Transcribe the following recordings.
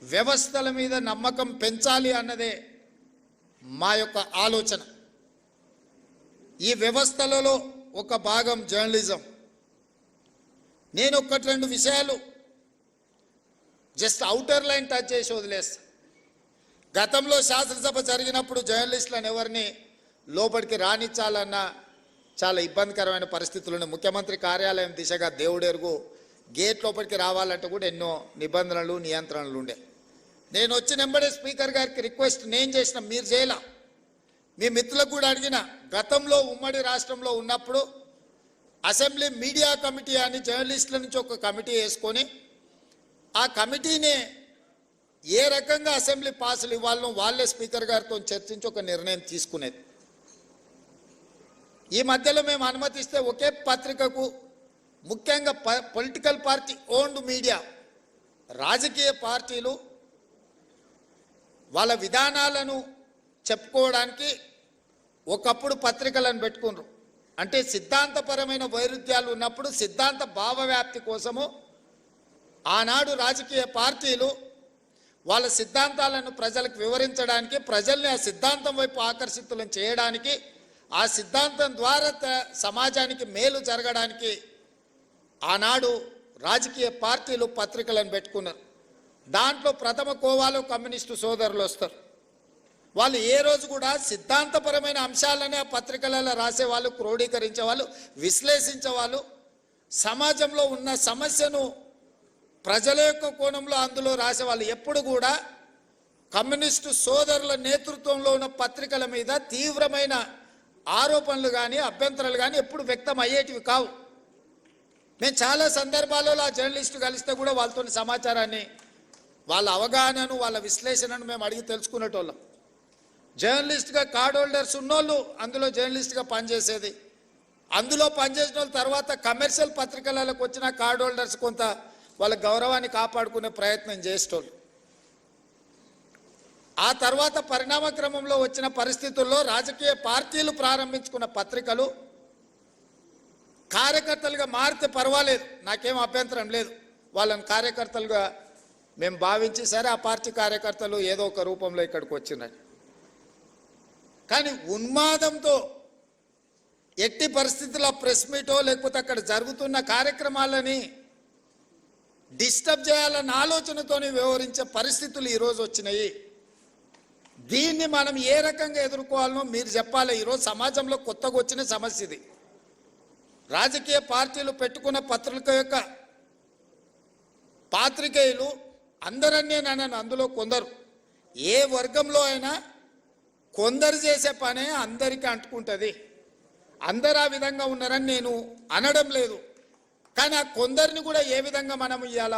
వ్యవస్థల మీద నమ్మకం పెంచాలి అన్నదే మా యొక్క ఆలోచన. ఈ వ్యవస్థలలో ఒక భాగం జర్నలిజం. నేను ఒకటి రెండు విషయాలు జస్ట్ అవుటర్ లైన్ టచ్ చేసి వదిలేస్తా. గతంలో శాసనసభ జరిగినప్పుడు జర్నలిస్టులను ఎవరిని లోపలికి రానిచ్చాలన్నా చాలా ఇబ్బందికరమైన పరిస్థితులు. ముఖ్యమంత్రి కార్యాలయం దిశగా దేవుడెరుగు గేట్ లోపలికి రావాలంటే కూడా ఎన్నో నిబంధనలు నియంత్రణలు ఉండే. నేను వచ్చిన వెంబడే స్పీకర్ గారికి రిక్వెస్ట్ నేను చేసిన, మీరు చేయాల, మీ మిత్రులకు కూడా అడిగిన. గతంలో ఉమ్మడి రాష్ట్రంలో ఉన్నప్పుడు అసెంబ్లీ మీడియా కమిటీ అని జర్నలిస్టుల నుంచి ఒక కమిటీ వేసుకొని ఆ కమిటీనే ఏ రకంగా అసెంబ్లీ పాసులు ఇవ్వాలనో వాళ్ళే స్పీకర్ గారితో చర్చించి ఒక నిర్ణయం తీసుకునేది. ఈ మధ్యలో మేము అనుమతిస్తే ఒకే పత్రికకు, ముఖ్యంగా పొలిటికల్ పార్టీ ఓన్డ్ మీడియా, రాజకీయ పార్టీలు వాళ్ళ విధానాలను చెప్పుకోవడానికి ఒకప్పుడు పత్రికలను పెట్టుకున్నారు. అంటే సిద్ధాంతపరమైన వైరుధ్యాలు ఉన్నప్పుడు సిద్ధాంత భావవ్యాప్తి కోసము ఆనాడు రాజకీయ పార్టీలు వాళ్ళ సిద్ధాంతాలను ప్రజలకు వివరించడానికి, ప్రజల్ని ఆ సిద్ధాంతం వైపు ఆకర్షితులను చేయడానికి, ఆ సిద్ధాంతం ద్వారా సమాజానికి మేలు జరగడానికి ఆనాడు రాజకీయ పార్టీలు పత్రికలను పెట్టుకున్నారు. దాంట్లో ప్రథమ కోవాలో కమ్యూనిస్టు సోదరులు వస్తారు. వాళ్ళు ఏ రోజు కూడా సిద్ధాంతపరమైన అంశాలనే ఆ పత్రికలలో రాసేవాళ్ళు, క్రోడీకరించేవాళ్ళు, విశ్లేషించేవాళ్ళు, సమాజంలో ఉన్న సమస్యను ప్రజల యొక్క కోణంలో అందులో రాసేవాళ్ళు. ఎప్పుడు కూడా కమ్యూనిస్టు సోదరుల నేతృత్వంలో ఉన్న పత్రికల మీద తీవ్రమైన ఆరోపణలు కానీ అభ్యంతరాలు కానీ ఎప్పుడు వ్యక్తం అయ్యేటివి కావు. మేము చాలా సందర్భాలలో ఆ జర్నలిస్టు కలిస్తే కూడా వాళ్ళతో సమాచారాన్ని, వాళ్ళ అవగాహనను, వాళ్ళ విశ్లేషణను మేము అడిగి తెలుసుకునేటోళ్ళం. జర్నలిస్ట్గా కార్డ్ హోల్డర్స్ ఉన్నోళ్ళు అందులో జర్నలిస్ట్గా పనిచేసేది. అందులో పనిచేసిన వాళ్ళు తర్వాత కమర్షియల్ పత్రికలకు వచ్చిన కార్డ్ హోల్డర్స్ కొంత వాళ్ళ గౌరవాన్ని కాపాడుకునే ప్రయత్నం చేసేటోళ్ళు. ఆ తర్వాత పరిణామ క్రమంలో వచ్చిన పరిస్థితుల్లో రాజకీయ పార్టీలు ప్రారంభించుకున్న పత్రికలు కార్యకర్తలుగా మారితే పర్వాలేదు, నాకేం అభ్యంతరం లేదు. వాళ్ళని కార్యకర్తలుగా మేము భావించి సరే ఆ పార్టీ కార్యకర్తలు ఏదో ఒక రూపంలో ఇక్కడికి వచ్చినారు. కానీ ఉన్మాదంతో ఎట్టి పరిస్థితుల్లో ప్రెస్ మీటో లేకపోతే అక్కడ జరుగుతున్న కార్యక్రమాలని డిస్టర్బ్ చేయాలన్న ఆలోచనతోనే వ్యవహరించే పరిస్థితులు ఈరోజు వచ్చినాయి. దీన్ని మనం ఏ రకంగా ఎదుర్కోవాలనో మీరు చెప్పాలి. ఈరోజు సమాజంలో కొత్తగా వచ్చిన సమస్య ఇది. రాజకీయ పార్టీలు పెట్టుకున్న పత్రిక యొక్క పాత్రికేయులు అందరన్నీ నన్ను, అందులో కొందరు, ఏ వర్గంలో అయినా కొందరు చేసే పనే అందరికీ అంటుకుంటుంది. అందరు ఆ విధంగా ఉన్నారని నేను అనడం లేదు. కానీ ఆ కొందరిని కూడా ఏ విధంగా మనం ఇవాళ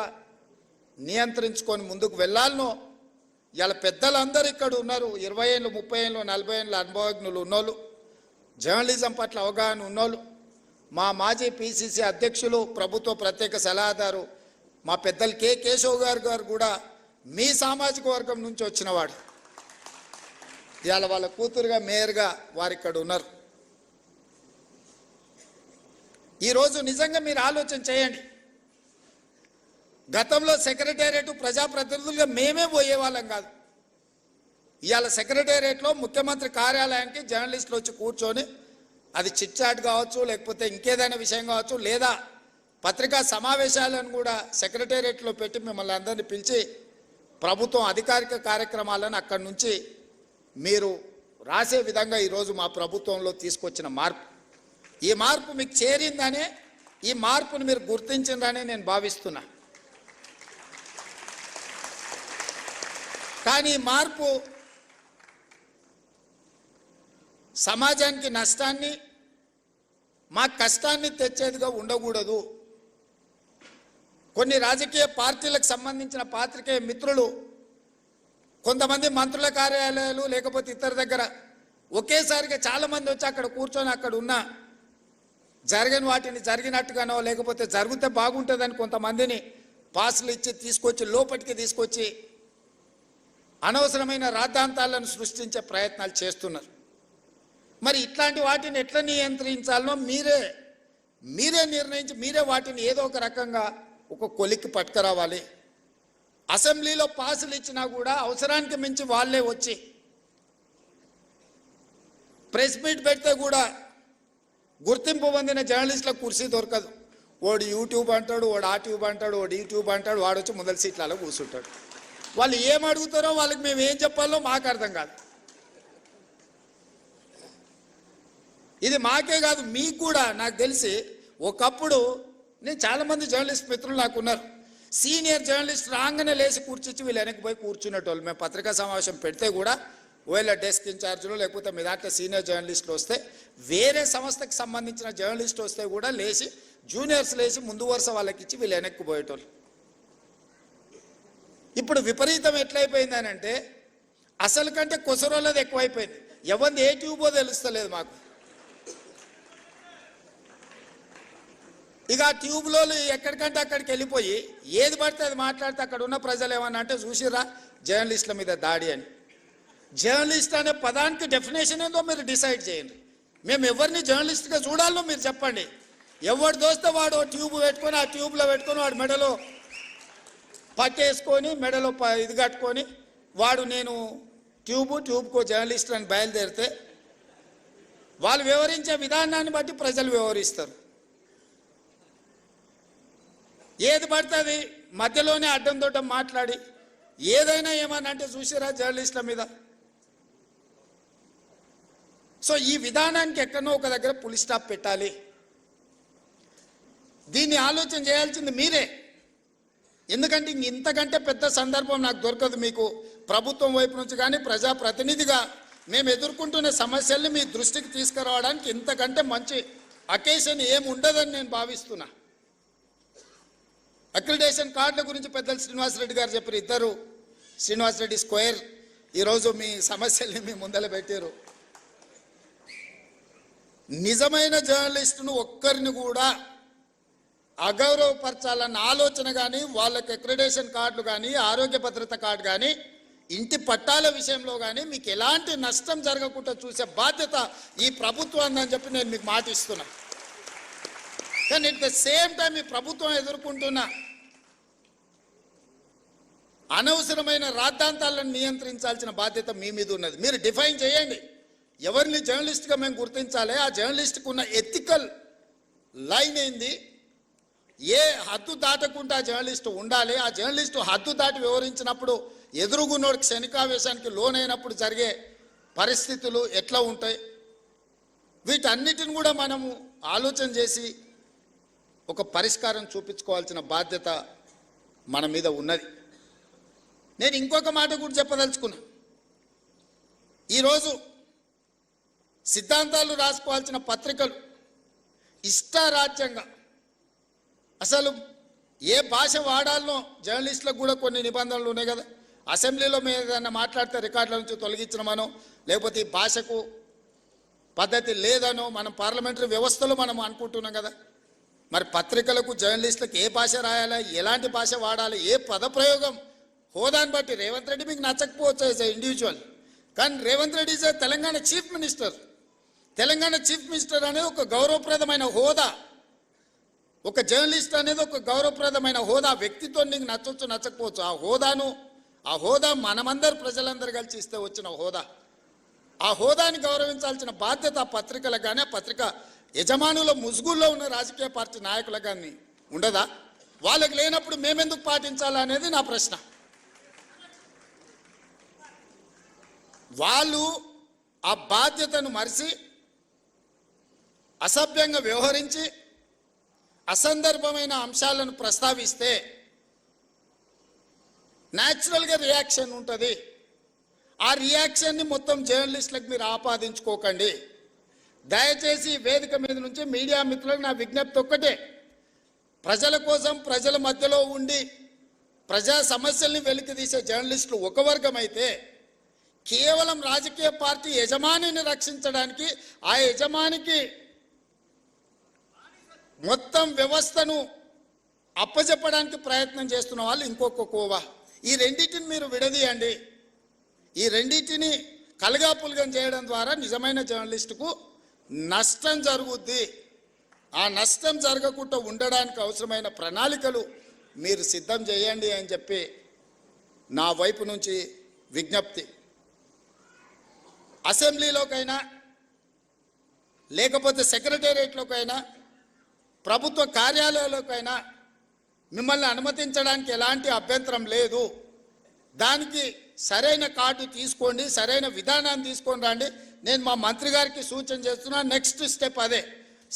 నియంత్రించుకొని ముందుకు వెళ్ళాలనో, ఇవాళ పెద్దలందరూ ఇక్కడ ఉన్నారు. 20 ఏళ్ళు, 30 ఏళ్ళు, 40 ఏళ్ళు అనుభవజ్ఞులు ఉన్నోళ్ళు, జర్నలిజం పట్ల అవగాహన ఉన్నోళ్ళు, మా మాజీ పిసిసి అధ్యక్షులు, ప్రభుత్వ ప్రత్యేక సలహాదారు మా పెద్దలు కె కేశవ్ గారు కూడా మీ సామాజిక వర్గం నుంచి వచ్చినవాడు. ఇవాళ వాళ్ళ కూతురుగా మేయర్గా వారు ఇక్కడ ఉన్నారు. ఈరోజు నిజంగా మీరు ఆలోచన చేయండి. గతంలో సెక్రటేరియట్ ప్రజాప్రతినిధులుగా మేమే పోయేవాళ్ళం కాదు. ఇవాళ సెక్రటేరియట్లో ముఖ్యమంత్రి కార్యాలయానికి జర్నలిస్టులు వచ్చి కూర్చొని, అది చిట్ చాట్ కావచ్చు, లేకపోతే ఇంకేదైనా విషయం కావచ్చు, లేదా పత్రికా సమావేశాలను కూడా సెక్రటేరియట్లో పెట్టి మిమ్మల్ని అందరినీ పిలిచి ప్రభుత్వం అధికారిక కార్యక్రమాలను అక్కడి నుంచి మీరు రాసే విధంగా ఈరోజు మా ప్రభుత్వంలో తీసుకొచ్చిన మార్పు, ఈ మార్పు మీకు చేరిందనే, ఈ మార్పును మీరు గుర్తించిందనే నేను భావిస్తున్నా. కానీ ఈ మార్పు సమాజానికి నష్టాన్ని, మా కష్టాన్ని తెచ్చేదిగా ఉండకూడదు. కొన్ని రాజకీయ పార్టీలకు సంబంధించిన పాత్రికేయ మిత్రులు, కొంతమంది మంత్రుల కార్యాలయాలు లేకపోతే ఇతర దగ్గర ఒకేసారిగా చాలామంది వచ్చి అక్కడ కూర్చొని అక్కడ ఉన్న జరగని వాటిని జరిగినట్టుగానో లేకపోతే జరిగితే బాగుంటుందని కొంతమందిని పాసులు ఇచ్చి తీసుకొచ్చి లోపలికి తీసుకొచ్చి అనవసరమైన రాద్ధాంతాలను సృష్టించే ప్రయత్నాలు చేస్తున్నారు. మరి ఇట్లాంటి వాటిని ఎట్లా నియంత్రించాలనో మీరే నిర్ణయించి మీరే వాటిని ఏదో ఒక రకంగా ఒక కొలిక్కి పట్టుకురావాలి. అసెంబ్లీలో పాసులు ఇచ్చినా కూడా అవసరానికి మించి వాళ్ళే వచ్చి ప్రెస్ మీట్ పెడితే కూడా గుర్తింపు పొందిన జర్నలిస్టులకు కుర్చీ దొరకదు. వాడు యూట్యూబ్ అంటాడు, వాడు ఆ ట్యూబ్ అంటాడు, వాడు యూట్యూబ్ అంటాడు, వాడు వచ్చి మొదటి సీట్లలో కూర్చుంటాడు. వాళ్ళు ఏం అడుగుతారో వాళ్ళకి మేము ఏం చెప్పాలో మాకు అర్థం కాదు. ఇది మాకే కాదు, మీకు కూడా. నాకు తెలిసి ఒకప్పుడు నేను చాలామంది జర్నలిస్ట్ మిత్రులు నాకు ఉన్నారు. సీనియర్ జర్నలిస్ట్ రాగానే లేచి కూర్చొచ్చి వీళ్ళు వెనక్కి పోయి కూర్చునేటోళ్ళు. మేము పత్రికా సమావేశం పెడితే కూడా ఓఎల్ఆర్ డెస్క్ ఇన్ఛార్జీలు లేకపోతే మీ దాంట్లో సీనియర్ జర్నలిస్టులు వస్తే, వేరే సంస్థకు సంబంధించిన జర్నలిస్ట్ వస్తే కూడా లేచి జూనియర్స్ లేచి ముందు వరుస వాళ్ళకి ఇచ్చి వీళ్ళు వెనక్కి పోయేటోళ్ళు. ఇప్పుడు విపరీతం ఎట్లయిపోయిందని అంటే అసలు కంటే కొసరోళ్ళది ఎక్కువైపోయింది. ఎవరిది ఏ ట్యూబో తెలుస్తలేదు మాకు. ఇక ఆ ట్యూబ్లో ఎక్కడికంటే అక్కడికి వెళ్ళిపోయి ఏది పడితే అది మాట్లాడితే అక్కడ ఉన్న ప్రజలు ఏమన్నా అంటే చూసిరా జర్నలిస్టుల మీద దాడి అని. జర్నలిస్ట్ అనే పదానికి డెఫినేషన్ ఏందో మీరు డిసైడ్ చేయండి. మేము ఎవరిని జర్నలిస్ట్గా చూడాలో మీరు చెప్పండి. ఎవరు దోస్తే వాడు ట్యూబ్ పెట్టుకొని ఆ ట్యూబ్లో పెట్టుకొని వాడు మెడలో పట్టేసుకొని మెడలో ఇది కట్టుకొని వాడు నేను ట్యూబ్కో జర్నలిస్ట్ అని బయలుదేరితే వాళ్ళు వివరించే విధానాన్ని బట్టి ప్రజలు వివరిస్తారు. ఏది పడుతుంది మధ్యలోనే అడ్డం దొడ్డం మాట్లాడి ఏదైనా ఏమన్నా అంటే చూసిరా జర్నలిస్టుల మీద. సో ఈ విధానానికి ఎక్కడో ఒక దగ్గర పులి స్టాప్ పెట్టాలి. దీన్ని ఆలోచన చేయాల్సింది మీరే. ఎందుకంటే ఇంతకంటే పెద్ద సందర్భం నాకు దొరకదు మీకు ప్రభుత్వం వైపు నుంచి కానీ ప్రజాప్రతినిధిగా మేము ఎదుర్కొంటున్న సమస్యల్ని మీ దృష్టికి తీసుకురావడానికి ఇంతకంటే మంచి అకేషన్ ఏమి ఉండదని నేను భావిస్తున్నా. అక్రిడేషన్ కార్డుల గురించి పెద్దలు శ్రీనివాసరెడ్డి గారు చెప్పారు. ఇద్దరు శ్రీనివాసరెడ్డి స్క్వేర్ ఈరోజు మీ సమస్యల్ని మీ ముందర పెట్టారు. నిజమైన జర్నలిస్టును ఒక్కరిని కూడా అగౌరవపరచాలన్న ఆలోచన కానీ వాళ్ళకి అక్రిడేషన్ కార్డులు కానీ ఆరోగ్య భద్రత కార్డు కానీ ఇంటి పట్టాల విషయంలో కానీ మీకు ఎలాంటి నష్టం జరగకుండా చూసే బాధ్యత ఈ ప్రభుత్వం అని చెప్పి నేను మీకు మాట ఇస్తున్నా. కానీ అట్ ద సేమ్ టైం ఈ ప్రభుత్వం ఎదుర్కొంటున్న అనవసరమైన రాద్ధాంతాలను నియంత్రించాల్సిన బాధ్యత మీ మీద ఉన్నది. మీరు డిఫైన్ చేయండి ఎవరిని జర్నలిస్ట్గా మేము గుర్తించాలి, ఆ జర్నలిస్ట్కి ఉన్న ఎథికల్ లైన్ ఏంది, ఏ హద్దు దాటకుండా జర్నలిస్టు ఉండాలి, ఆ జర్నలిస్టు హద్దు దాటి వివరించినప్పుడు ఎదురుగున్నోడు క్షణికావేశానికి లోనైనప్పుడు జరిగే పరిస్థితులు ఎట్లా ఉంటాయి, వీటన్నిటిని కూడా మనము ఆలోచన చేసి ఒక పరిష్కారం చూపించుకోవాల్సిన బాధ్యత మన మీద ఉన్నది. నేను ఇంకొక మాట కూడా చెప్పదలుచుకున్నా. ఈరోజు సిద్ధాంతాలు రాసుకోవాల్సిన పత్రికలు ఇష్టారాజ్యంగా అసలు ఏ భాష వాడాలనో జర్నలిస్టులకు కూడా కొన్ని నిబంధనలు ఉన్నాయి కదా. అసెంబ్లీలో మేము ఏదైనా మాట్లాడితే రికార్డుల నుంచి తొలగించడమనో లేకపోతే ఈ భాషకు పద్ధతి లేదనో మనం పార్లమెంటరీ వ్యవస్థలో మనం అనుకుంటున్నాం కదా. మరి పత్రికలకు జర్నలిస్టులకు ఏ భాష రాయాలి, ఎలాంటి భాష వాడాలి, ఏ పదప్రయోగం హోదాని బట్టి రేవంత్ రెడ్డి మీకు నచ్చకపోవచ్చు యాజ్ ఎ ఇండివిజువల్, కానీ Revanth Reddy is Telangana chief minister. Telangana chief minister అనేది ఒక గౌరవప్రదమైన హోదా, ఒక జర్నలిస్ట్ అనేది ఒక గౌరవప్రదమైన హోదా. వ్యక్తితో నీకు నచ్చవచ్చు నచ్చకపోవచ్చు, ఆ హోదా మనమందరు ప్రజలందరూ కలిసి ఇస్తే వచ్చిన హోదా. ఆ హోదాని గౌరవించాల్సిన బాధ్యత ఆ పత్రికలకు కానీ ఆ పత్రిక యజమానుల ముసుగుల్లో ఉన్న రాజకీయ పార్టీ నాయకులకు కానీ ఉండదా? వాళ్ళకి లేనప్పుడు మేమెందుకు పాటించాలనేది నా ప్రశ్న. వాళ్ళు ఆ బాధ్యతను మరిచి అసభ్యంగా వ్యవహరించి అసందర్భమైన అంశాలను ప్రస్తావిస్తే న్యాచురల్గా రియాక్షన్ ఉంటుంది. ఆ రియాక్షన్ని మొత్తం జర్నలిస్టులకు మీరు ఆపాదించుకోకండి. దయచేసి వేదిక మీద నుంచి మీడియా మిత్రులకు నా విజ్ఞప్తి ఒక్కటే, ప్రజల కోసం ప్రజల మధ్యలో ఉండి ప్రజా సమస్యల్ని వెలికితీసే జర్నలిస్టులు ఒక వర్గం అయితే, కేవలం రాజకీయ పార్టీ యజమానిని రక్షించడానికి ఆ యజమానికి మొత్తం వ్యవస్థను అప్పచెప్పడానికి ప్రయత్నం చేస్తున్న వాళ్ళు ఇంకొక కోవా. ఈ రెండింటిని మీరు విడదీయండి. ఈ రెండింటిని కలగాపులగం చేయడం ద్వారా నిజమైన జర్నలిస్టుకు నష్టం జరుగుద్ది. ఆ నష్టం జరగకుండా ఉండడానికి అవసరమైన ప్రణాళికలు మీరు సిద్ధం చేయండి అని చెప్పి నా వైపు నుంచి విజ్ఞప్తి. అసెంబ్లీలోకైనా లేకపోతే సెక్రటేరియట్లోకైనా ప్రభుత్వ కార్యాలయాల్లోకైనా మిమ్మల్ని అనుమతించడానికి ఎలాంటి అభ్యంతరం లేదు. దానికి సరైన కార్డు తీసుకోండి, సరైన విధానాన్ని తీసుకొని రండి. నేను మా మంత్రి గారికి సూచన చేస్తున్నా. నెక్స్ట్ స్టెప్ అదే.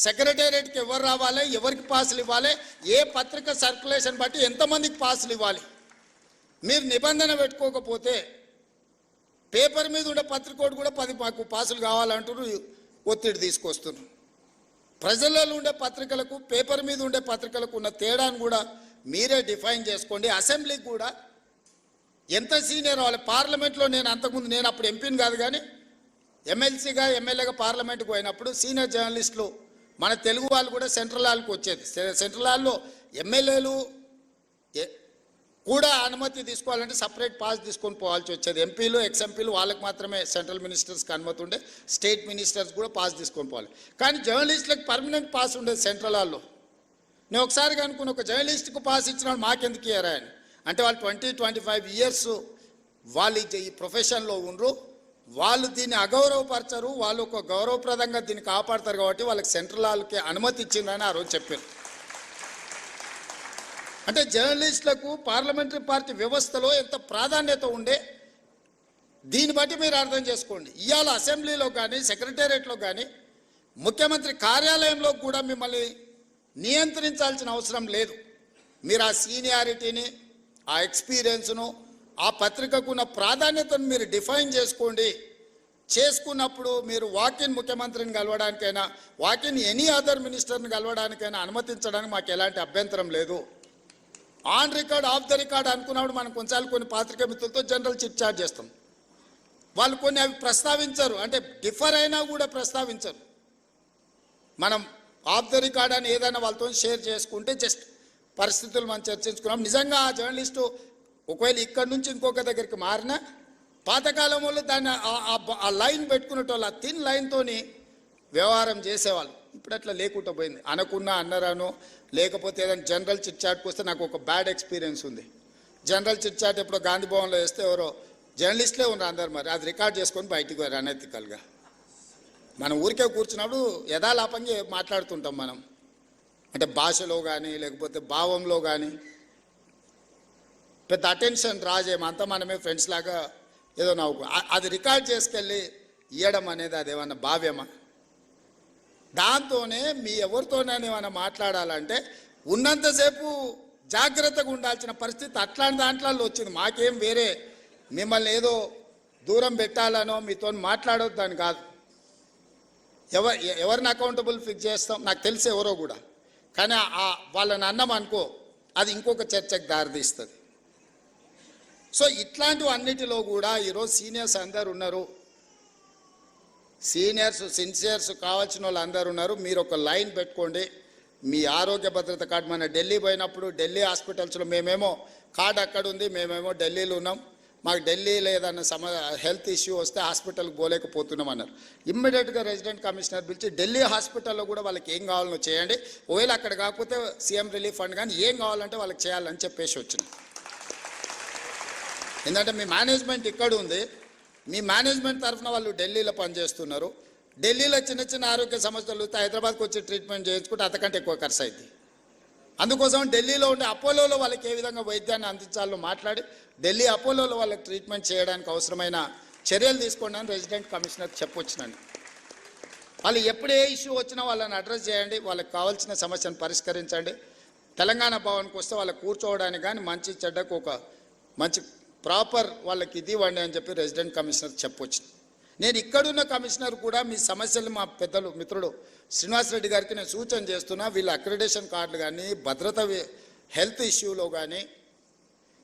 సెక్రటేరియట్కి ఎవరు రావాలి, ఎవరికి పాసులు ఇవ్వాలి, ఏ పత్రిక సర్క్యులేషన్ బట్టి ఎంతమందికి పాసులు ఇవ్వాలి. మీరు నిబంధన పెట్టుకోకపోతే పేపర్ మీద ఉండే పత్రికోడు కూడా 10 మాకు పాసులు కావాలంటున్నారు, ఒత్తిడి తీసుకొస్తున్నారు. ప్రజలలో ఉండే పత్రికలకు పేపర్ మీద ఉండే పత్రికలకు ఉన్న తేడాను కూడా మీరే డిఫైన్ చేసుకోండి. అసెంబ్లీకి కూడా ఎంత సీనియర్ వాళ్ళు. పార్లమెంట్లో నేను అంతకుముందు, నేను అప్పుడు ఎంపీని కాదు కానీ ఎమ్మెల్సీగా ఎమ్మెల్యేగా పార్లమెంట్కి పోయినప్పుడు సీనియర్ జర్నలిస్టులు మన తెలుగు వాళ్ళు కూడా సెంట్రల్ హాల్కి వచ్చేది. సెంట్రల్ హాల్లో ఎమ్మెల్యేలు కూడా అనుమతి తీసుకోవాలంటే సపరేట్ పాస్ తీసుకొని పోవాల్సి వచ్చేది. ఎంపీలు ఎక్స్ఎంపీలు వాళ్ళకి మాత్రమే సెంట్రల్ మినిస్టర్స్కి అనుమతి ఉండే, స్టేట్ మినిస్టర్స్ కూడా పాస్ తీసుకొని పోవాలి. కానీ జర్నలిస్టులకు పర్మనెంట్ పాస్ ఉండేది సెంట్రల్ హాల్లో. నేను ఒకసారి అనుకున్న, ఒక జర్నలిస్ట్కు పాస్ ఇచ్చిన వాళ్ళు మాకెందుకు ఇయ్యారా అని. అంటే వాళ్ళు 20-25 ఇయర్స్ వాళ్ళు ఈ ప్రొఫెషన్లో ఉండరు, వాళ్ళు దీన్ని అగౌరవపరచరు, వాళ్ళు ఒక గౌరవప్రదంగా దీన్ని కాపాడతారు కాబట్టి వాళ్ళకి సెంట్రల్ హాల్కి అనుమతి ఇచ్చిందని ఆ రోజు చెప్పారు. అంటే జర్నలిస్టులకు పార్లమెంటరీ పార్టీ వ్యవస్థలో ఎంత ప్రాధాన్యత ఉండే దీన్ని బట్టి మీరు అర్థం చేసుకోండి. ఇవాళ అసెంబ్లీలో కానీ సెక్రటేరియట్లో కానీ ముఖ్యమంత్రి కార్యాలయంలో కూడా మిమ్మల్ని నియంత్రించాల్సిన అవసరం లేదు. మీరు ఆ సీనియారిటీని, ఆ ఎక్స్పీరియన్స్ను, ఆ పత్రికకు ఉన్న ప్రాధాన్యతను మీరు డిఫైన్ చేసుకోండి. చేసుకున్నప్పుడు మీరు వాకిన్ ముఖ్యమంత్రిని కలవడానికైనా, వాకిన్ ఎనీ అదర్ మినిస్టర్ని కలవడానికైనా అనుమతించడానికి మాకు ఎలాంటి అభ్యంతరం లేదు. On record, of the record అనుకున్నప్పుడు మనం కొన్నిసార్లు కొన్ని పాత్రికా మిత్రులతో జనరల్ చిట్ చాట్ చేస్తాం. వాళ్ళు కొన్ని అవి ప్రస్తావించరు, అంటే డిఫర్ అయినా కూడా ప్రస్తావించరు. మనం ఆఫ్ ద రికార్డ్ అని ఏదైనా వాళ్ళతో షేర్ చేసుకుంటే జస్ట్ పరిస్థితులు మనం చర్చించుకున్నాం. నిజంగా ఆ జర్నలిస్టు ఒకవేళ ఇక్కడి నుంచి ఇంకొక దగ్గరికి మారినా పాతకాలంలో దాన్ని ఆ లైన్ పెట్టుకునేటోళ్ళు, ఆ థిన్ లైన్తోని వ్యవహారం చేసేవాళ్ళు. ఇప్పుడు అట్లా లేకుండా పోయింది. అనకున్నా అన్నరాను, లేకపోతే ఏదైనా జనరల్ చిట్ చాట్కి వస్తే నాకు ఒక బ్యాడ్ ఎక్స్పీరియన్స్ ఉంది. జనరల్ చిట్ చాట్ ఎప్పుడో గాంధీ భవన్లో వేస్తే ఎవరో జర్నలిస్టులే ఉన్నారు అందరు, మరి అది రికార్డ్ చేసుకొని బయటికి పోయారు అనెతికల్గా. మనం ఊరికే కూర్చున్నప్పుడు యథాలాపంగా మాట్లాడుతుంటాం మనం, అంటే భాషలో కానీ లేకపోతే భావంలో కానీ పెద్ద అటెన్షన్ రాజేమంతా మనమే ఫ్రెండ్స్ లాగా ఏదో నవ్వుకో. అది రికార్డ్ చేసుకెళ్ళి ఇవ్వడం అనేది అదేమన్నా భావ్యమా? దాంతోనే మీ ఎవరితోనైనా ఏమైనా మాట్లాడాలంటే ఉన్నంతసేపు జాగ్రత్తగా ఉండాల్సిన పరిస్థితి అట్లాంటి దాంట్లో వచ్చింది. మాకేం వేరే మిమ్మల్ని ఏదో దూరం పెట్టాలనో మీతో మాట్లాడొద్దని కాదు. ఎవరిని అకౌంటబుల్ ఫిక్స్ చేస్తాం నాకు తెలిసి ఎవరో కూడా, కానీ వాళ్ళని అన్నం అనుకో అది ఇంకొక చర్చకు దారితీస్తుంది. సో ఇట్లాంటివి అన్నిటిలో కూడా ఈరోజు సీనియర్స్ అందరు ఉన్నారు, సీనియర్స్ సిన్సియర్స్ కావాల్సిన వాళ్ళు అందరు ఉన్నారు. మీరు ఒక లైన్ పెట్టుకోండి. మీ ఆరోగ్య భద్రత కార్డు, మన ఢిల్లీ పోయినప్పుడు ఢిల్లీ హాస్పిటల్స్లో మేమేమో కార్డు అక్కడ ఉంది, మేమేమో ఢిల్లీలో ఉన్నాం, మాకు ఢిల్లీలో ఏదన్నా హెల్త్ ఇష్యూ వస్తే హాస్పిటల్కి పోలేకపోతున్నాం అన్నారు. ఇమ్మీడియట్గా రెసిడెంట్ కమిషనర్ పిలిచి ఢిల్లీ హాస్పిటల్లో కూడా వాళ్ళకి ఏం కావాలనో చేయండి, ఒకవేళ అక్కడ కాకపోతే సీఎం రిలీఫ్ ఫండ్ కానీ ఏం కావాలంటే వాళ్ళకి చేయాలని చెప్పేసి వచ్చింది. ఎందుకంటే మీ మేనేజ్మెంట్ ఇక్కడ ఉంది, మీ మేనేజ్మెంట్ తరఫున వాళ్ళు ఢిల్లీలో పనిచేస్తున్నారు. ఢిల్లీలో చిన్న చిన్న ఆరోగ్య సమస్యలు వస్తే హైదరాబాద్కి వచ్చి ట్రీట్మెంట్ చేయించుకుంటే అంతకంటే ఎక్కువ ఖర్చు అవుతుంది. అందుకోసం ఢిల్లీలో ఉండే అపోలోలో వాళ్ళకి ఏ విధంగా వైద్యాన్ని అందించాలో మాట్లాడి ఢిల్లీ అపోలోలో వాళ్ళకి ట్రీట్మెంట్ చేయడానికి అవసరమైన చర్యలు తీసుకోండి అని రెసిడెంట్ కమిషనర్కి చెప్పొచ్చినండి. వాళ్ళు ఎప్పుడు ఏ ఇష్యూ వచ్చినా వాళ్ళని అడ్రస్ చేయండి, వాళ్ళకి కావాల్సిన సమస్యను పరిష్కరించండి. తెలంగాణ భవన్కి వస్తే వాళ్ళకి కూర్చోవడానికి కానీ మంచి చెడ్డకు ఒక మంచి ప్రాపర్ వాళ్ళకి ఇది ఇవ్వండి అని చెప్పి రెసిడెంట్ కమిషనర్ చెప్పొచ్చింది. నేను ఇక్కడున్న కమిషనర్ కూడా మీ సమస్యలు మా పెద్దలు మిత్రుడు శ్రీనివాసరెడ్డి గారికి నేను సూచన చేస్తున్నా. వీళ్ళ అక్రిడేషన్ కార్డులు కానీ భద్రత హెల్త్ ఇష్యూలో కానీ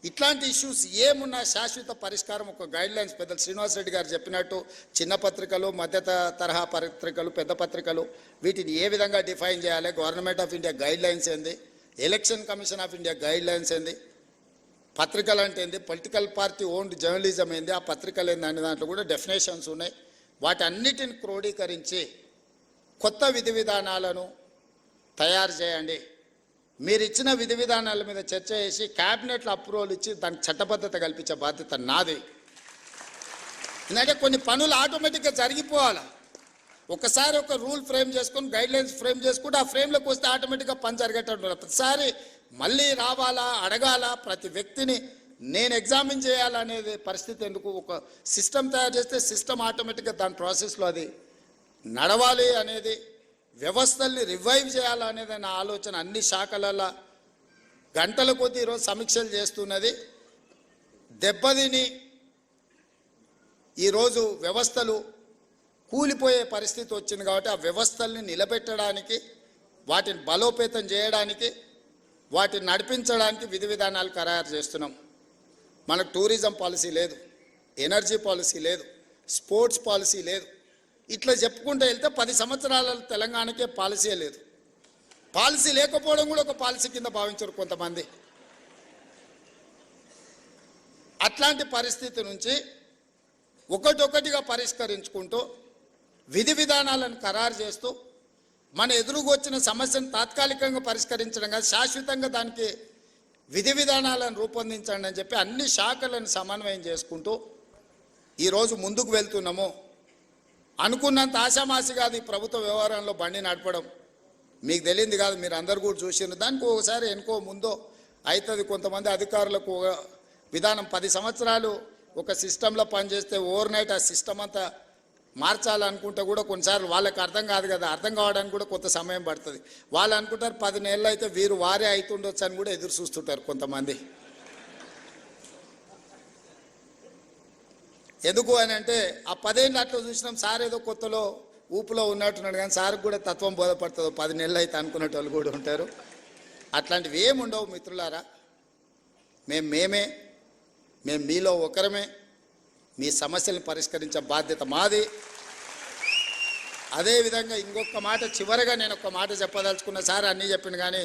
ఇట్లాంటి ఇష్యూస్ ఏమున్నా శాశ్వత పరిష్కారం ఒక గైడ్లైన్స్ పెద్దలు శ్రీనివాసరెడ్డి గారు చెప్పినట్టు చిన్న పత్రికలు, మధ్య తరహా పత్రికలు, పెద్ద పత్రికలు వీటిని ఏ విధంగా డిఫైన్ చేయాలి, గవర్నమెంట్ ఆఫ్ ఇండియా గైడ్లైన్స్ ఏంది, election commission of India guidelines ఏంది, పత్రికలు అంటే ఏంది, పొలిటికల్ పార్టీ ఓన్డ్ జర్నలిజం ఏంది, ఆ పత్రికలు ఏంది అనే దాంట్లో కూడా డెఫినేషన్స్ ఉన్నాయి. వాటన్నిటిని క్రోడీకరించి కొత్త విధి విధానాలను తయారు చేయండి. మీరు ఇచ్చిన విధి విధానాల మీద చర్చ చేసి క్యాబినెట్లో అప్రూవల్ ఇచ్చి దానికి చట్టబద్ధత కల్పించే బాధ్యత నాది. ఎందుకంటే కొన్ని పనులు ఆటోమేటిక్గా జరిగిపోవాలి. ఒకసారి ఒక రూల్ ఫ్రేమ్ చేసుకొని గైడ్లైన్స్ ఫ్రేమ్ చేసుకుంటే ఆ ఫ్రేమ్లోకి వస్తే ఆటోమేటిక్గా పని జరిగేటట్టు. ప్రతిసారి మళ్ళీ రావాలా, అడగాల, ప్రతి వ్యక్తిని నేను ఎగ్జామిన్ చేయాలనేది పరిస్థితి ఎందుకు? ఒక సిస్టమ్ తయారు చేస్తే సిస్టమ్ ఆటోమేటిక్గా దాని ప్రాసెస్లో అది నడవాలి అనేది, వ్యవస్థల్ని రివైవ్ చేయాలనేది నా ఆలోచన. అన్ని శాఖలలో గంటల కొద్దీ ఈరోజు సమీక్షలు చేస్తున్నది. దెబ్బతిని ఈరోజు వ్యవస్థలు కూలిపోయే పరిస్థితి వచ్చింది కాబట్టి ఆ వ్యవస్థల్ని నిలబెట్టడానికి, వాటిని బలోపేతం చేయడానికి, వాటిని నడిపించడానికి విధి విధానాలు ఖరారు చేస్తున్నాం. మనకు టూరిజం పాలసీ లేదు, ఎనర్జీ పాలసీ లేదు, స్పోర్ట్స్ పాలసీ లేదు. ఇట్లా చెప్పుకుంటూ వెళ్తే 10 సంవత్సరాల తెలంగాణకే పాలసీ లేదు. పాలసీ లేకపోవడం కూడా ఒక పాలసీ కింద భావించరు కొంతమంది. అట్లాంటి పరిస్థితి నుంచి ఒకటొకటిగా పరిష్కరించుకుంటూ విధి విధానాలను ఖరారు చేస్తూ మన ఎదురుగా వచ్చిన సమస్యను తాత్కాలికంగా పరిష్కరించడం కాదు, శాశ్వతంగా దానికి విధి విధానాలను రూపొందించండి అని చెప్పి అన్ని శాఖలను సమన్వయం చేసుకుంటూ ఈరోజు ముందుకు వెళ్తున్నాము. అనుకున్నంత ఆశామాసి కాదు ఈ ప్రభుత్వ వ్యవహారంలో బండి నడపడం. మీకు తెలియంది కాదు, మీరు అందరు కూడా చూసినారు. దానికి ఒకసారి ఎన్కో ముందో అవుతుంది. కొంతమంది అధికారులకు విధానం 10 సంవత్సరాలు ఒక సిస్టంలో పనిచేస్తే ఓవర్ నైట్ ఆ సిస్టమ్ అంతా మార్చాలనుకుంటే కూడా కొన్నిసార్లు వాళ్ళకి అర్థం కాదు కదా, అర్థం కావడానికి కూడా కొంత సమయం పడుతుంది. వాళ్ళు అనుకుంటారు 10 నెలలు అయితే వీరు వారే అవుతుండొచ్చు అని కూడా ఎదురు చూస్తుంటారు కొంతమంది. ఎందుకు అని అంటే ఆ 10 ఏళ్ళు అట్లా చూసినాం, సార్ ఏదో కొత్తలో ఊపులో ఉన్నట్టున్నాడు కానీ సార్కి కూడా తత్వం బోధపడుతుంది. 10 నెలలు అయితే అనుకునే వాళ్ళు కూడా ఉంటారు. అట్లాంటివి ఏముండవు మిత్రులారా. మేము మీలో ఒకరమే. మీ సమస్యలను పరిష్కరించే బాధ్యత మాది. అదేవిధంగా ఇంకొక మాట చివరగా నేను ఒక మాట చెప్పదలుచుకున్న, సార్ అన్నీ చెప్పింది కానీ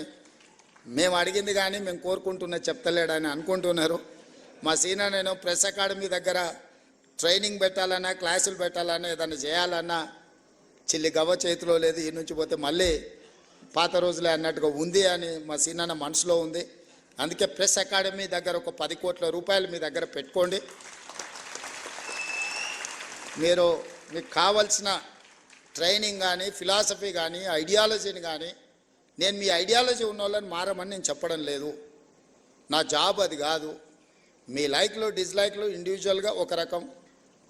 మేము అడిగింది కానీ మేము కోరుకుంటున్న చెప్తలేడని అనుకుంటున్నారు. మా సీనియర్ నేను ప్రెస్ అకాడమీ దగ్గర ట్రైనింగ్ పెట్టాలన్నా, క్లాసులు పెట్టాలన్నా, ఏదైనా చేయాలన్నా చిల్లి గవ్వ చేతిలో లేదు. ఈ నుంచి పోతే మళ్ళీ పాత రోజులే అన్నట్టుగా ఉంది అని మా సీనియర్ మనసులో ఉంది. అందుకే ప్రెస్ అకాడమీ దగ్గర ఒక 10 కోట్ల రూపాయలు మీ దగ్గర పెట్టుకోండి. మీకు కావాల్సిన ట్రైనింగ్ కానీ, ఫిలాసఫీ కానీ, ఐడియాలజీని కానీ, నేను మీ ఐడియాలజీ ఉన్న వాళ్ళని మారమని నేను చెప్పడం లేదు. నా జాబ్ అది కాదు. మీ లైక్లు డిస్లైక్లు ఇండివిజువల్గా ఒక రకం,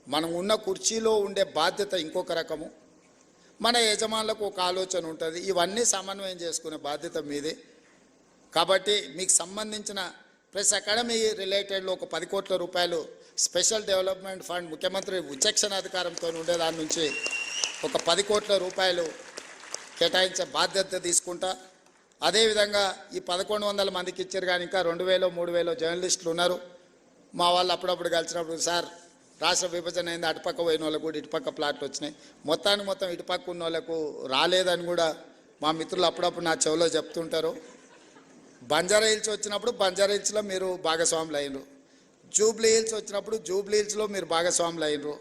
మనం ఉన్న కుర్చీలో ఉండే బాధ్యత ఇంకొక రకము, మన యజమానులకు ఒక ఆలోచన ఉంటుంది. ఇవన్నీ సమన్వయం చేసుకునే బాధ్యత మీదే. కాబట్టి మీకు సంబంధించిన ప్రెస్ అకాడమీ రిలేటెడ్లో ఒక 10 కోట్ల రూపాయలు స్పెషల్ డెవలప్మెంట్ ఫండ్ ముఖ్యమంత్రి విచక్షణ అధికారంతో ఉండే దాని నుంచి ఒక 10 కోట్ల రూపాయలు కేటాయించే బాధ్యత తీసుకుంటా. అదేవిధంగా ఈ 1100 మందికి ఇచ్చారు కానీ ఇంకా 2000 3000 జర్నలిస్టులు ఉన్నారు. మా వాళ్ళు అప్పుడప్పుడు కలిసినప్పుడు సార్ రాష్ట్ర విభజన అయింది, అటుపక్క పోయిన వాళ్ళకు కూడా ఇటుపక్క ప్లాట్లు వచ్చినాయి, మొత్తం ఇటుపక్క ఉన్న వాళ్ళకు రాలేదని కూడా మా మిత్రులు అప్పుడప్పుడు నా చెవిలో చెప్తుంటారు. బంజారా హిల్స్ వచ్చినప్పుడు బంజారా హిల్స్లో మీరు భాగస్వాములు అయినరు, జూబ్లీ హిల్స్ వచ్చినప్పుడు జూబ్లీ హిల్స్లో మీరు భాగస్వాములు అయినరు,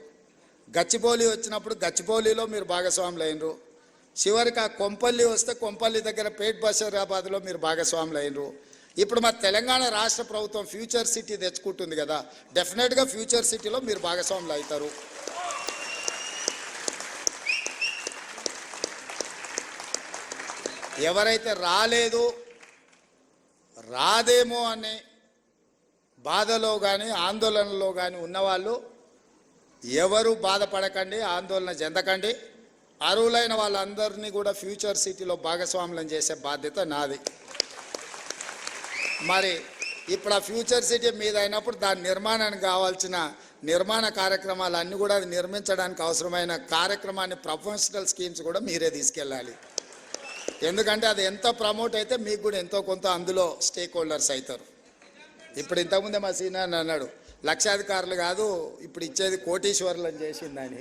గచ్చిబౌలి వచ్చినప్పుడు గచ్చిబౌలిలో మీరు భాగస్వాములు అయినరు, చివరికి ఆ కొంపల్లి వస్తే కొంపల్లి దగ్గర పేట్ బషీరాబాద్లో మీరు భాగస్వాములు అయినరు. ఇప్పుడు మా తెలంగాణ రాష్ట్ర ప్రభుత్వం ఫ్యూచర్ సిటీ తెచ్చుకుంటుంది కదా, డెఫినెట్గా ఫ్యూచర్ సిటీలో మీరు భాగస్వాములు అవుతారు. ఎవరైతే రాదేమో అనే బాధలో కానీ ఆందోళనలో కానీ ఉన్నవాళ్ళు ఎవరు బాధపడకండి, ఆందోళన చెందకండి. అర్హులైన వాళ్ళందరినీ కూడా ఫ్యూచర్ సిటీలో భాగస్వాములను చేసే బాధ్యత నాది. మరి ఇప్పుడు ఆ ఫ్యూచర్ సిటీ మీద అయినప్పుడు దాని నిర్మాణానికి కావాల్సిన నిర్మాణ కార్యక్రమాలు అన్నీ కూడా అది నిర్మించడానికి అవసరమైన కార్యక్రమాన్ని ప్రొఫెషనల్ స్కీమ్స్ కూడా మీరే తీసుకెళ్ళాలి. ఎందుకంటే అది ఎంత ప్రమోట్ అయితే మీకు కూడా ఎంతో కొంత అందులో స్టేక్ హోల్డర్స్ అవుతారు. ఇప్పుడు ఇంతకుముందే మా సీనియర్ అన్నాడు, లక్షాధికారులు కాదు ఇప్పుడు ఇచ్చేది కోటీశ్వరులు అని చేసిందని.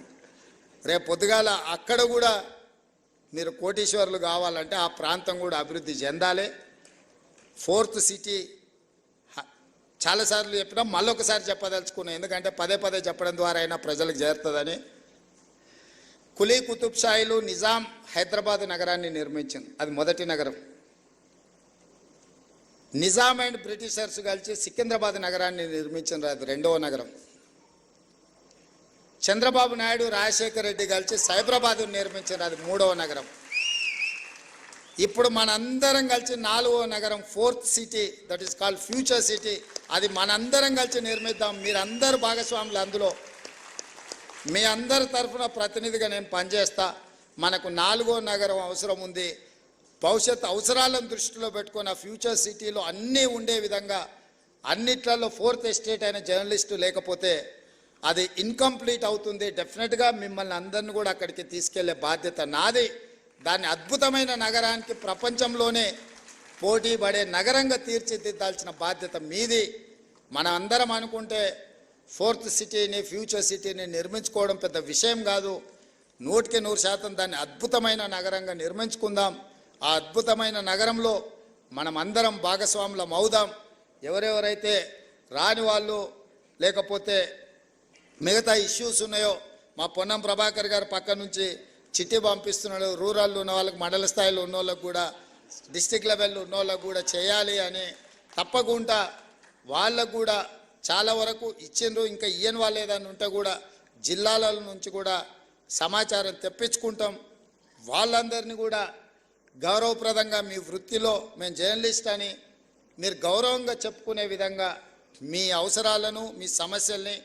రేపు పొద్దుగాల అక్కడ కూడా మీరు కోటీశ్వరులు కావాలంటే ఆ ప్రాంతం కూడా అభివృద్ధి చెందాలి. 4th సిటీ చాలాసార్లు చెప్పినా మళ్ళొకసారి చెప్పదలుచుకున్నాను, ఎందుకంటే పదే చెప్పడం ద్వారా అయినా ప్రజలకు చేరుతుందని. కులీ కుతుబ్ షాయిలు నిజాం హైదరాబాద్ నగరాన్ని నిర్మించింది, అది మొదటి నగరం. నిజాం అండ్ బ్రిటిషర్స్ కలిసి సికింద్రాబాద్ నగరాన్ని నిర్మించిన అది రెండవ నగరం. చంద్రబాబు నాయుడు రాజశేఖర రెడ్డి కలిసి సైబరాబాద్ నిర్మించిన అది మూడవ నగరం. ఇప్పుడు మనందరం కలిసి నాలుగవ నగరం, fourth city, that is called future city, అది మనందరం కలిసి నిర్మిద్దాం. మీరందరూ భాగస్వాములు అందులో. మీ అందరి తరఫున ప్రతినిధిగా నేను పనిచేస్తా. మనకు నాలుగో నగరం అవసరం ఉంది. భవిష్యత్ అవసరాలను దృష్టిలో పెట్టుకొని ఆ ఫ్యూచర్ సిటీలో అన్నీ ఉండే విధంగా, అన్నిట్లలో ఫోర్త్ ఎస్టేట్ అయిన జర్నలిస్టు లేకపోతే అది ఇన్కంప్లీట్ అవుతుంది. డెఫినెట్గా మిమ్మల్ని అందరిని కూడా అక్కడికి తీసుకెళ్లే బాధ్యత నాది. దాన్ని అద్భుతమైన నగరానికి ప్రపంచంలోనే పోటీ పడే నగరంగా తీర్చిదిద్దాల్సిన బాధ్యత మీది. మన అందరం అనుకుంటే ఫోర్త్ సిటీని, ఫ్యూచర్ సిటీని నిర్మించుకోవడం పెద్ద విషయం కాదు. 100% దాన్ని అద్భుతమైన నగరంగా నిర్మించుకుందాం. ఆ అద్భుతమైన నగరంలో మనం అందరం భాగస్వాములం అవుదాం. ఎవరెవరైతే రాని వాళ్ళు లేకపోతే మిగతా ఇష్యూస్ ఉన్నాయో, మా పొన్నం ప్రభాకర్ గారు పక్క నుంచి చిట్టి పంపిస్తున్నాడు. రూరల్లో ఉన్న వాళ్ళకి, మండల స్థాయిలో ఉన్న వాళ్ళకు కూడా, డిస్టిక్ లెవెల్లో ఉన్న వాళ్ళకు కూడా చేయాలి అని తప్పకుండా వాళ్ళకు కూడా చాలా వరకు ఇచ్చిండ్రు. ఇంకా ఇయ్యని వాళ్ళు ఏదైనా ఉంటే కూడా జిల్లాల నుంచి కూడా సమాచారం తెప్పించుకుంటాం. వాళ్ళందరినీ కూడా గౌరవప్రదంగా మీ వృత్తిలో మేము జర్నలిస్ట్ అని మీరు గౌరవంగా చెప్పుకునే విధంగా మీ అవసరాలను, మీ సమస్యల్ని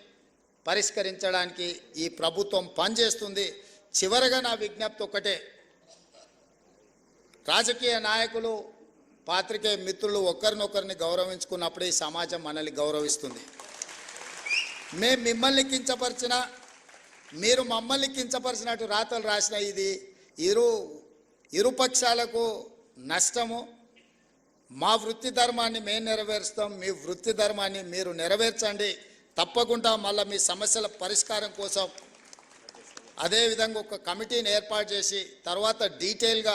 పరిష్కరించడానికి ఈ ప్రభుత్వం పనిచేస్తుంది. చివరగా నా విజ్ఞప్తి ఒక్కటే, రాజకీయ నాయకులు, పాత్రికేయ మిత్రులు ఒకరినొకరిని గౌరవించుకున్నప్పుడే ఈ సమాజం మనల్ని గౌరవిస్తుంది. మేము మిమ్మల్ని కించపరిచినా, మీరు మమ్మల్ని కించపరిచినట్టు రాతలు రాసిన ఇది ఇరుపక్షాలకు నష్టము. మా వృత్తి ధర్మాన్ని మేము నెరవేరుస్తాం, మీ వృత్తి ధర్మాన్ని మీరు నెరవేర్చండి. తప్పకుండా మళ్ళీ మీ సమస్యల పరిష్కారం కోసం అదేవిధంగా ఒక కమిటీని ఏర్పాటు చేసి తర్వాత డీటెయిల్గా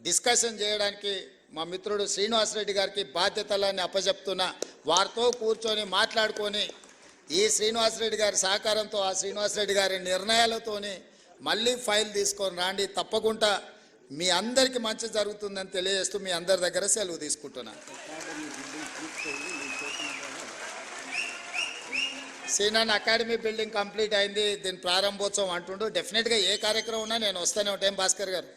డిస్కషన్ చేయడానికి మా మిత్రుడు శ్రీనివాసరెడ్డి గారికి బాధ్యతలన్నీ అప్పచెప్తున్నా. వారితో కూర్చొని మాట్లాడుకొని ఈ శ్రీనివాసరెడ్డి గారి సహకారంతో, ఆ శ్రీనివాసరెడ్డి గారి నిర్ణయాలతోని మళ్ళీ ఫైల్ తీసుకొని రాండి. తప్పకుండా మీ అందరికీ మంచి జరుగుతుందని తెలియజేస్తూ మీ అందరి దగ్గర సెలవు తీసుకుంటున్నాను. సీనాన్ అకాడమీ బిల్డింగ్ కంప్లీట్ అయింది, దీని ప్రారంభోత్సవం అంటుండు. డెఫినెట్గా ఏ కార్యక్రమం ఉన్నా నేను వస్తూనే ఉంటాను భాస్కర్ గారు.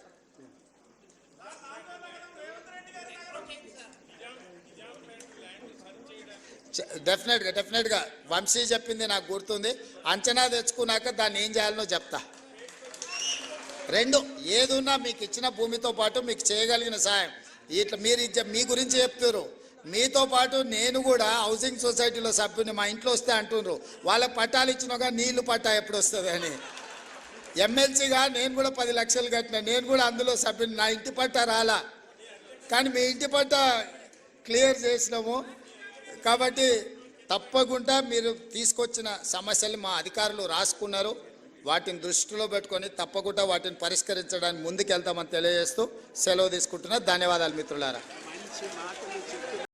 డెఫినెట్గా వంశీ చెప్పింది నాకు గుర్తుంది. అంచనా తెచ్చుకున్నాక దాన్ని ఏం చేయాలనో చెప్తా. రెండు ఏదున్నా మీకు ఇచ్చిన భూమితో పాటు మీకు చేయగలిగిన సాయం ఇట్లా మీరు మీ గురించి చెప్తారు. మీతో పాటు నేను కూడా హౌసింగ్ సొసైటీలో సభ్యుని, మా ఇంట్లో వస్తే అంటున్నారు వాళ్ళకి పట్టాలు ఇచ్చినాక నీళ్లు పట్టా ఎప్పుడు వస్తుంది అని. ఎమ్మెల్సీగా నేను కూడా 10 లక్షలు కట్టిన, నేను కూడా అందులో సభ్యుని. నా ఇంటి పట్టా రాలా, కానీ మీ ఇంటి పట్టా క్లియర్ చేసినాము. కాబట్టి తప్పకుండా మీరు తీసుకొచ్చిన సమస్యలు మా అధికారులు రాసుకున్నారు. వాటిని దృష్టిలో పెట్టుకొని తప్పకుండా వాటిని పరిష్కరించడానికి ముందుకెళ్తామని తెలియజేస్తూ సెలవు తీసుకుంటున్నా. ధన్యవాదాలు మిత్రులారా.